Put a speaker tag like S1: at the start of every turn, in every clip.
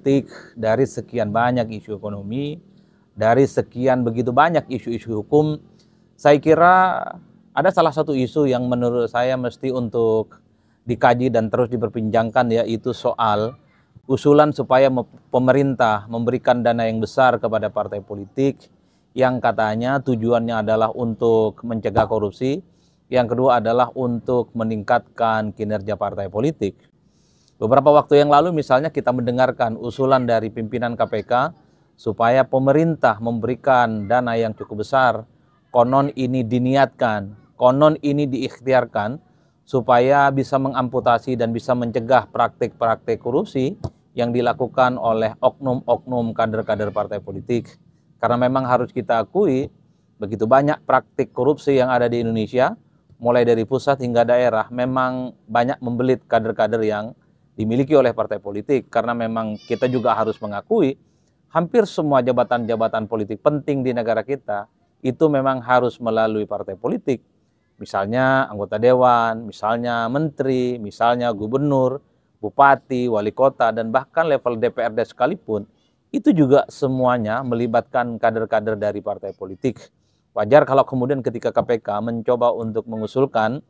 S1: politik, dari sekian banyak isu ekonomi, dari sekian begitu banyak isu-isu hukum, saya kira ada salah satu isu yang menurut saya mesti untuk dikaji dan terus diperbincangkan, yaitu soal usulan supaya pemerintah memberikan dana yang besar kepada partai politik yang katanya tujuannya adalah untuk mencegah korupsi, yang kedua adalah untuk meningkatkan kinerja partai politik. Beberapa waktu yang lalu misalnya kita mendengarkan usulan dari pimpinan KPK supaya pemerintah memberikan dana yang cukup besar, konon ini diniatkan, konon ini diikhtiarkan supaya bisa mengamputasi dan bisa mencegah praktik-praktik korupsi yang dilakukan oleh oknum-oknum kader-kader partai politik. Karena memang harus kita akui begitu banyak praktik korupsi yang ada di Indonesia, mulai dari pusat hingga daerah, memang banyak membelit kader-kader yang dimiliki oleh partai politik, karena memang kita juga harus mengakui hampir semua jabatan-jabatan politik penting di negara kita itu memang harus melalui partai politik. Misalnya anggota dewan, misalnya menteri, misalnya gubernur, bupati, wali kota, dan bahkan level DPRD sekalipun, itu juga semuanya melibatkan kader-kader dari partai politik. Wajar kalau kemudian ketika KPK mencoba untuk mengusulkan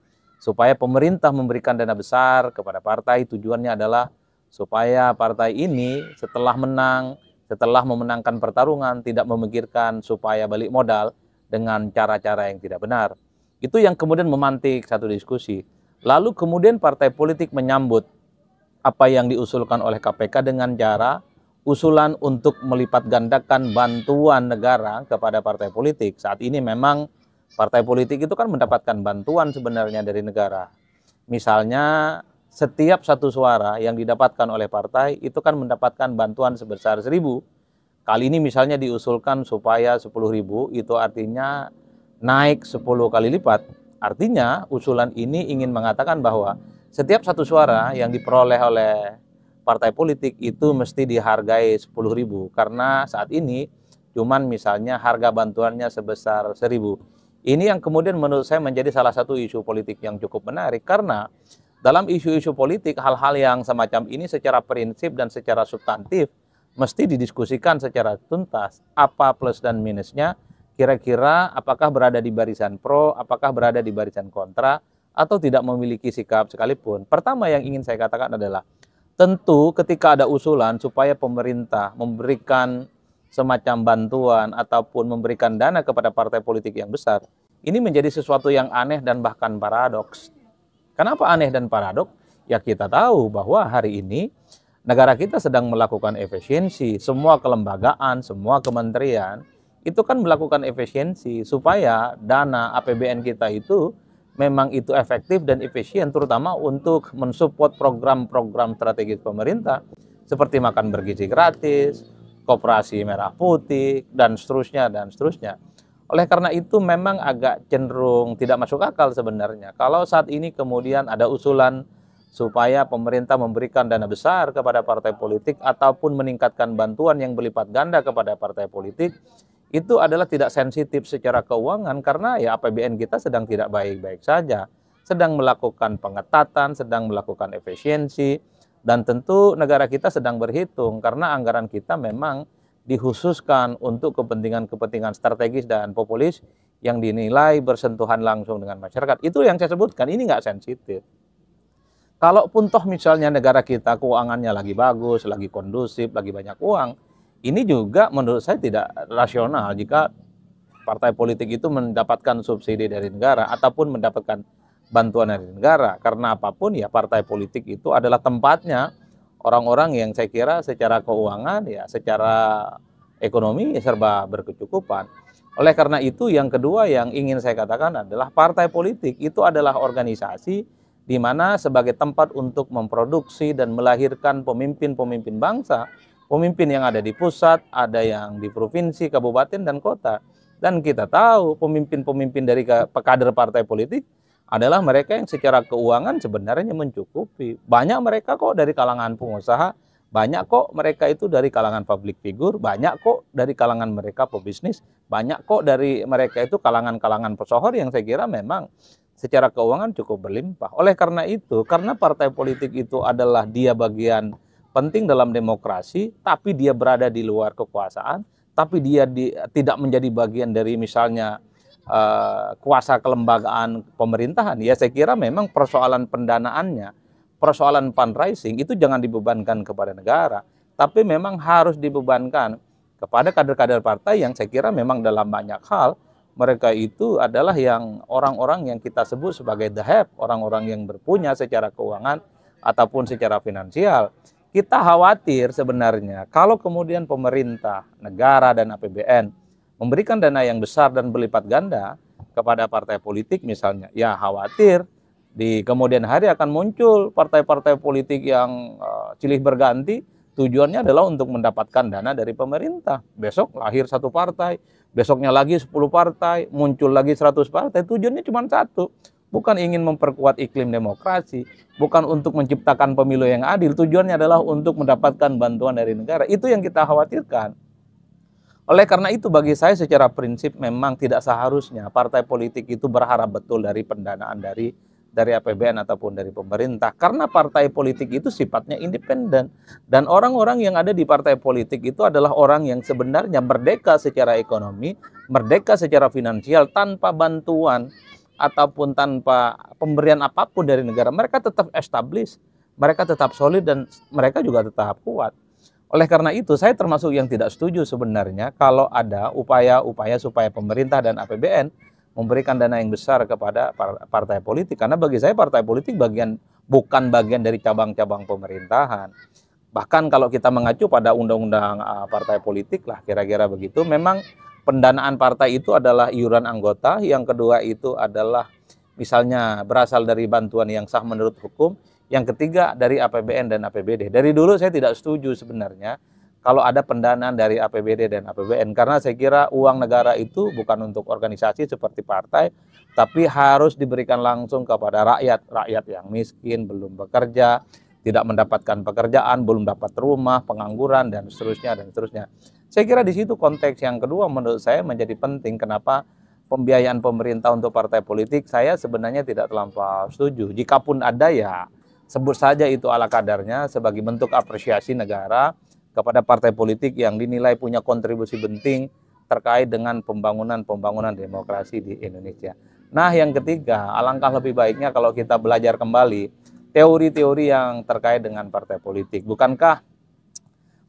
S1: supaya pemerintah memberikan dana besar kepada partai, tujuannya adalah supaya partai ini setelah menang, setelah memenangkan pertarungan, tidak memikirkan supaya balik modal dengan cara-cara yang tidak benar. Itu yang kemudian memantik satu diskusi. Lalu kemudian partai politik menyambut apa yang diusulkan oleh KPK dengan cara usulan untuk melipat gandakan bantuan negara kepada partai politik. Saat ini memang partai politik itu kan mendapatkan bantuan sebenarnya dari negara. Misalnya setiap satu suara yang didapatkan oleh partai itu kan mendapatkan bantuan sebesar 1.000. Kali ini misalnya diusulkan supaya 10.000, itu artinya naik 10 kali lipat. Artinya usulan ini ingin mengatakan bahwa setiap satu suara yang diperoleh oleh partai politik itu mesti dihargai 10.000, karena saat ini cuman misalnya harga bantuannya sebesar 1.000. Ini yang kemudian menurut saya menjadi salah satu isu politik yang cukup menarik, karena dalam isu-isu politik hal-hal yang semacam ini secara prinsip dan secara substantif mesti didiskusikan secara tuntas. Apa plus dan minusnya, kira-kira apakah berada di barisan pro, apakah berada di barisan kontra, atau tidak memiliki sikap sekalipun. Pertama yang ingin saya katakan adalah, tentu ketika ada usulan supaya pemerintah memberikan semacam bantuan ataupun memberikan dana kepada partai politik yang besar, ini menjadi sesuatu yang aneh dan bahkan paradoks. Kenapa aneh dan paradoks? Ya kita tahu bahwa hari ini negara kita sedang melakukan efisiensi. Semua kelembagaan, semua kementerian itu kan melakukan efisiensi supaya dana APBN kita itu memang itu efektif dan efisien, terutama untuk mensupport program-program strategis pemerintah seperti makan bergizi gratis, koperasi merah putih, dan seterusnya, dan seterusnya. Oleh karena itu memang agak cenderung tidak masuk akal sebenarnya kalau saat ini kemudian ada usulan supaya pemerintah memberikan dana besar kepada partai politik ataupun meningkatkan bantuan yang berlipat ganda kepada partai politik. Itu adalah tidak sensitif secara keuangan, karena ya APBN kita sedang tidak baik-baik saja, sedang melakukan pengetatan, sedang melakukan efisiensi, dan tentu negara kita sedang berhitung karena anggaran kita memang dikhususkan untuk kepentingan-kepentingan strategis dan populis yang dinilai bersentuhan langsung dengan masyarakat. Itu yang saya sebutkan, ini nggak sensitif. Kalaupun toh misalnya negara kita keuangannya lagi bagus, lagi kondusif, lagi banyak uang, ini juga menurut saya tidak rasional jika partai politik itu mendapatkan subsidi dari negara ataupun mendapatkan bantuan dari negara. Karena apapun ya partai politik itu adalah tempatnya orang-orang yang saya kira secara keuangan ya secara ekonomi ya serba berkecukupan. Oleh karena itu yang kedua yang ingin saya katakan adalah partai politik itu adalah organisasi di mana sebagai tempat untuk memproduksi dan melahirkan pemimpin-pemimpin bangsa. Pemimpin yang ada di pusat, ada yang di provinsi, kabupaten, dan kota. Dan kita tahu pemimpin-pemimpin dari kader partai politik adalah mereka yang secara keuangan sebenarnya mencukupi. Banyak mereka kok dari kalangan pengusaha, banyak kok mereka itu dari kalangan public figure, banyak kok dari kalangan mereka pebisnis, banyak kok dari mereka itu kalangan-kalangan pesohor yang saya kira memang secara keuangan cukup berlimpah. Oleh karena itu, karena partai politik itu adalah dia bagian penting dalam demokrasi, tapi dia berada di luar kekuasaan, tapi dia tidak menjadi bagian dari misalnya kuasa kelembagaan pemerintahan, ya saya kira memang persoalan pendanaannya, persoalan fundraising itu jangan dibebankan kepada negara, tapi memang harus dibebankan kepada kader-kader partai yang saya kira memang dalam banyak hal mereka itu adalah yang orang-orang yang kita sebut sebagai the have, orang-orang yang berpunya secara keuangan ataupun secara finansial. Kita khawatir sebenarnya kalau kemudian pemerintah, negara dan APBN memberikan dana yang besar dan berlipat ganda kepada partai politik misalnya, ya khawatir di kemudian hari akan muncul partai-partai politik yang silih berganti, tujuannya adalah untuk mendapatkan dana dari pemerintah. Besok lahir satu partai, besoknya lagi 10 partai, muncul lagi 100 partai, tujuannya cuma satu. Bukan ingin memperkuat iklim demokrasi, bukan untuk menciptakan pemilu yang adil, tujuannya adalah untuk mendapatkan bantuan dari negara. Itu yang kita khawatirkan. Oleh karena itu bagi saya secara prinsip memang tidak seharusnya partai politik itu berharap betul dari pendanaan dari APBN ataupun dari pemerintah. Karena partai politik itu sifatnya independen. Dan orang-orang yang ada di partai politik itu adalah orang yang sebenarnya merdeka secara ekonomi, merdeka secara finansial tanpa bantuan ataupun tanpa pemberian apapun dari negara. Mereka tetap established, mereka tetap solid dan mereka juga tetap kuat. Oleh karena itu saya termasuk yang tidak setuju sebenarnya kalau ada upaya-upaya supaya pemerintah dan APBN memberikan dana yang besar kepada partai politik. Karena bagi saya partai politik bukan bagian dari cabang-cabang pemerintahan. Bahkan kalau kita mengacu pada undang-undang partai politik lah kira-kira begitu, memang pendanaan partai itu adalah iuran anggota, yang kedua itu adalah misalnya berasal dari bantuan yang sah menurut hukum, yang ketiga dari APBN dan APBD. Dari dulu saya tidak setuju sebenarnya kalau ada pendanaan dari APBD dan APBN, karena saya kira uang negara itu bukan untuk organisasi seperti partai, tapi harus diberikan langsung kepada rakyat yang miskin, belum bekerja, tidak mendapatkan pekerjaan, belum dapat rumah, pengangguran, dan seterusnya, dan seterusnya. Saya kira di situ konteks yang kedua menurut saya menjadi penting. Kenapa pembiayaan pemerintah untuk partai politik saya sebenarnya tidak terlampau setuju. Jikapun ada ya sebut saja itu ala kadarnya sebagai bentuk apresiasi negara kepada partai politik yang dinilai punya kontribusi penting terkait dengan pembangunan demokrasi di Indonesia. Nah yang ketiga, alangkah lebih baiknya kalau kita belajar kembali teori-teori yang terkait dengan partai politik. Bukankah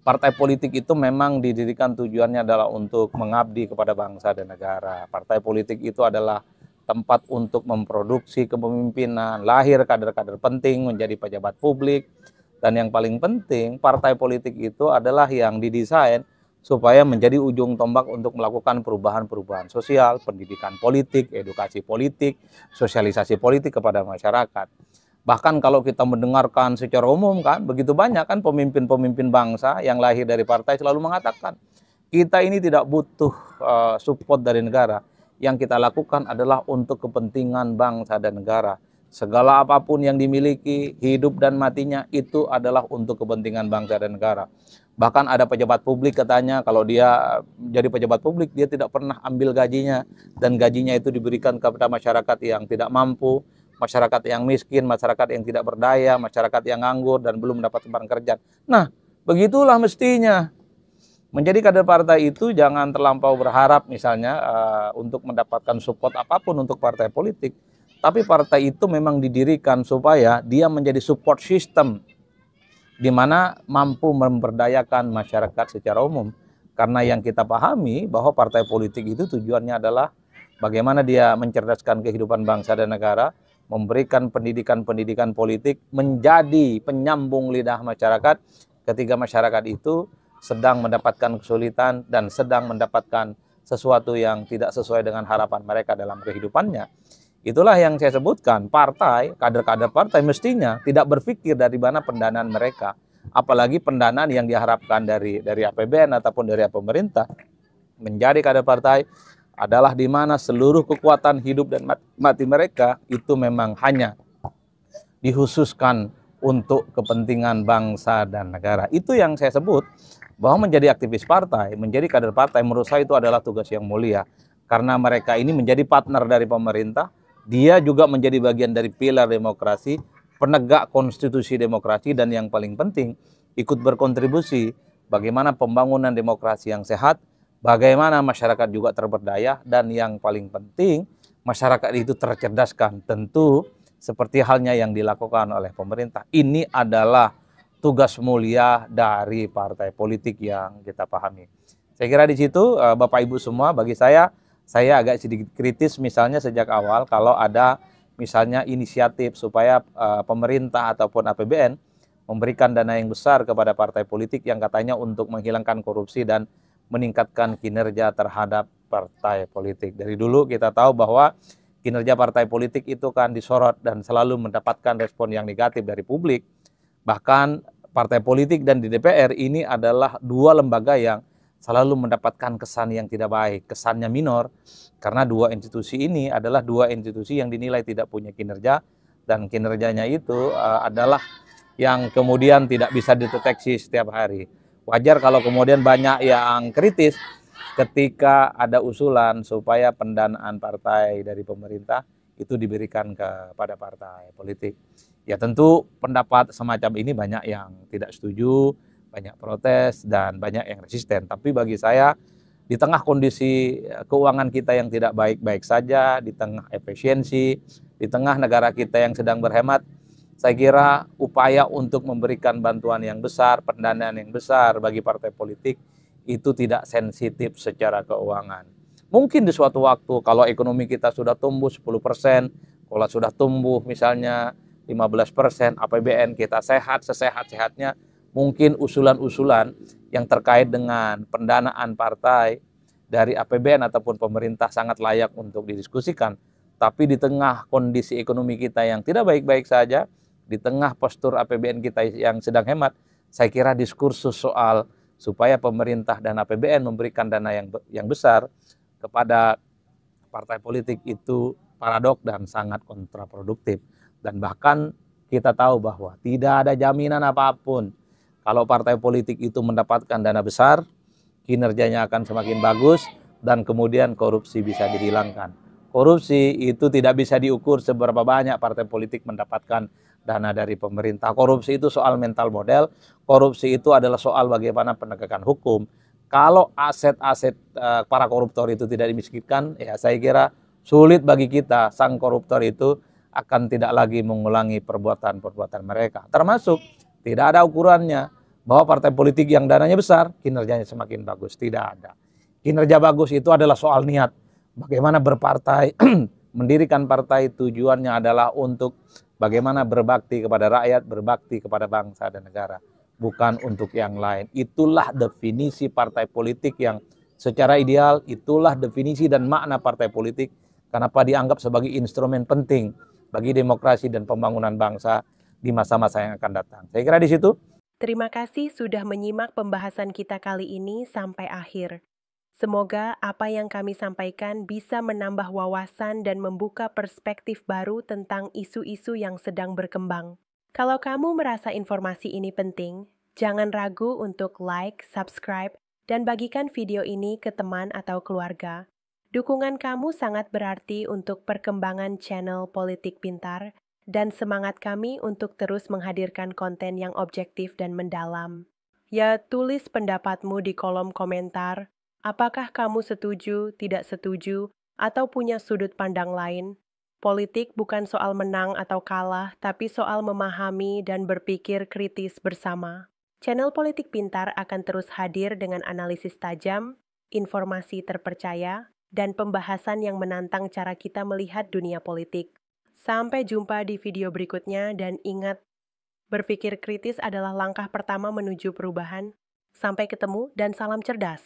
S1: partai politik itu memang didirikan tujuannya adalah untuk mengabdi kepada bangsa dan negara. Partai politik itu adalah tempat untuk memproduksi kepemimpinan, lahir kader-kader penting menjadi pejabat publik. Dan yang paling penting, partai politik itu adalah yang didesain supaya menjadi ujung tombak untuk melakukan perubahan-perubahan sosial, pendidikan politik, edukasi politik, sosialisasi politik kepada masyarakat. Bahkan kalau kita mendengarkan secara umum kan, begitu banyak kan pemimpin-pemimpin bangsa yang lahir dari partai selalu mengatakan, kita ini tidak butuh support dari negara. Yang kita lakukan adalah untuk kepentingan bangsa dan negara. Segala apapun yang dimiliki, hidup dan matinya itu adalah untuk kepentingan bangsa dan negara. Bahkan ada pejabat publik katanya kalau dia jadi pejabat publik dia tidak pernah ambil gajinya, dan gajinya itu diberikan kepada masyarakat yang tidak mampu, masyarakat yang miskin, masyarakat yang tidak berdaya, masyarakat yang nganggur dan belum mendapat pekerjaan. Nah, begitulah mestinya. Menjadi kader partai itu jangan terlampau berharap misalnya untuk mendapatkan support apapun untuk partai politik. Tapi partai itu memang didirikan supaya dia menjadi support system di mana mampu memberdayakan masyarakat secara umum. Karena yang kita pahami bahwa partai politik itu tujuannya adalah bagaimana dia mencerdaskan kehidupan bangsa dan negara, memberikan pendidikan-pendidikan politik, menjadi penyambung lidah masyarakat ketika masyarakat itu sedang mendapatkan kesulitan dan sedang mendapatkan sesuatu yang tidak sesuai dengan harapan mereka dalam kehidupannya. Itulah yang saya sebutkan, partai, kader-kader partai mestinya tidak berpikir dari mana pendanaan mereka, apalagi pendanaan yang diharapkan dari APBN ataupun dari pemerintah. Menjadi kader partai adalah di mana seluruh kekuatan hidup dan mati mereka itu memang hanya dikhususkan untuk kepentingan bangsa dan negara. Itu yang saya sebut bahwa menjadi aktivis partai, menjadi kader partai menurut saya itu adalah tugas yang mulia. Karena mereka ini menjadi partner dari pemerintah, dia juga menjadi bagian dari pilar demokrasi, penegak konstitusi demokrasi, dan yang paling penting, ikut berkontribusi bagaimana pembangunan demokrasi yang sehat, bagaimana masyarakat juga terberdaya, dan yang paling penting masyarakat itu tercerdaskan. Tentu seperti halnya yang dilakukan oleh pemerintah. Ini adalah tugas mulia dari partai politik yang kita pahami. Saya kira di situ Bapak Ibu semua, bagi saya agak sedikit kritis misalnya sejak awal kalau ada misalnya inisiatif supaya pemerintah ataupun APBN memberikan dana yang besar kepada partai politik yang katanya untuk menghilangkan korupsi dan meningkatkan kinerja terhadap partai politik. Dari dulu kita tahu bahwa kinerja partai politik itu kan disorot dan selalu mendapatkan respon yang negatif dari publik. Bahkan partai politik dan di DPR ini adalah dua lembaga yang selalu mendapatkan kesan yang tidak baik, kesannya minor, karena dua institusi ini adalah dua institusi yang dinilai tidak punya kinerja, dan kinerjanya itu adalah yang kemudian tidak bisa dideteksi setiap hari. Wajar kalau kemudian banyak yang kritis ketika ada usulan supaya pendanaan partai dari pemerintah itu diberikan kepada partai politik. Ya tentu pendapat semacam ini banyak yang tidak setuju, banyak protes, dan banyak yang resisten. Tapi bagi saya, di tengah kondisi keuangan kita yang tidak baik-baik saja, di tengah efisiensi, di tengah negara kita yang sedang berhemat, saya kira upaya untuk memberikan bantuan yang besar, pendanaan yang besar bagi partai politik itu tidak sensitif secara keuangan. Mungkin di suatu waktu kalau ekonomi kita sudah tumbuh 10%, kalau sudah tumbuh misalnya 15%, APBN kita sehat, sesehat-sehatnya, mungkin usulan-usulan yang terkait dengan pendanaan partai dari APBN ataupun pemerintah sangat layak untuk didiskusikan. Tapi di tengah kondisi ekonomi kita yang tidak baik-baik saja, di tengah postur APBN kita yang sedang hemat, saya kira diskursus soal supaya pemerintah dan APBN memberikan dana yang besar kepada partai politik itu paradok dan sangat kontraproduktif. Dan bahkan kita tahu bahwa tidak ada jaminan apapun kalau partai politik itu mendapatkan dana besar, kinerjanya akan semakin bagus, dan kemudian korupsi bisa dihilangkan. Korupsi itu tidak bisa diukur seberapa banyak partai politik mendapatkan dana dari pemerintah. Korupsi itu soal mental model, korupsi itu adalah soal bagaimana penegakan hukum. Kalau aset-aset para koruptor itu tidak dimiskinkan, ya saya kira sulit bagi kita, sang koruptor itu akan tidak lagi mengulangi perbuatan-perbuatan mereka. Termasuk tidak ada ukurannya bahwa partai politik yang dananya besar, kinerjanya semakin bagus. Tidak ada. Kinerja bagus itu adalah soal niat. Bagaimana berpartai, mendirikan partai tujuannya adalah untuk bagaimana berbakti kepada rakyat, berbakti kepada bangsa dan negara. Bukan untuk yang lain. Itulah definisi partai politik yang secara ideal, itulah definisi dan makna partai politik. Kenapa dianggap sebagai instrumen penting bagi demokrasi dan pembangunan bangsa di masa-masa yang akan datang. Saya kira di situ.
S2: Terima kasih sudah menyimak pembahasan kita kali ini sampai akhir. Semoga apa yang kami sampaikan bisa menambah wawasan dan membuka perspektif baru tentang isu-isu yang sedang berkembang. Kalau kamu merasa informasi ini penting, jangan ragu untuk like, subscribe, dan bagikan video ini ke teman atau keluarga. Dukungan kamu sangat berarti untuk perkembangan channel Politik Pintar dan semangat kami untuk terus menghadirkan konten yang objektif dan mendalam. Ya, tulis pendapatmu di kolom komentar. Apakah kamu setuju, tidak setuju, atau punya sudut pandang lain? Politik bukan soal menang atau kalah, tapi soal memahami dan berpikir kritis bersama. Channel Politik Pintar akan terus hadir dengan analisis tajam, informasi terpercaya, dan pembahasan yang menantang cara kita melihat dunia politik. Sampai jumpa di video berikutnya, dan ingat, berpikir kritis adalah langkah pertama menuju perubahan. Sampai ketemu dan salam cerdas.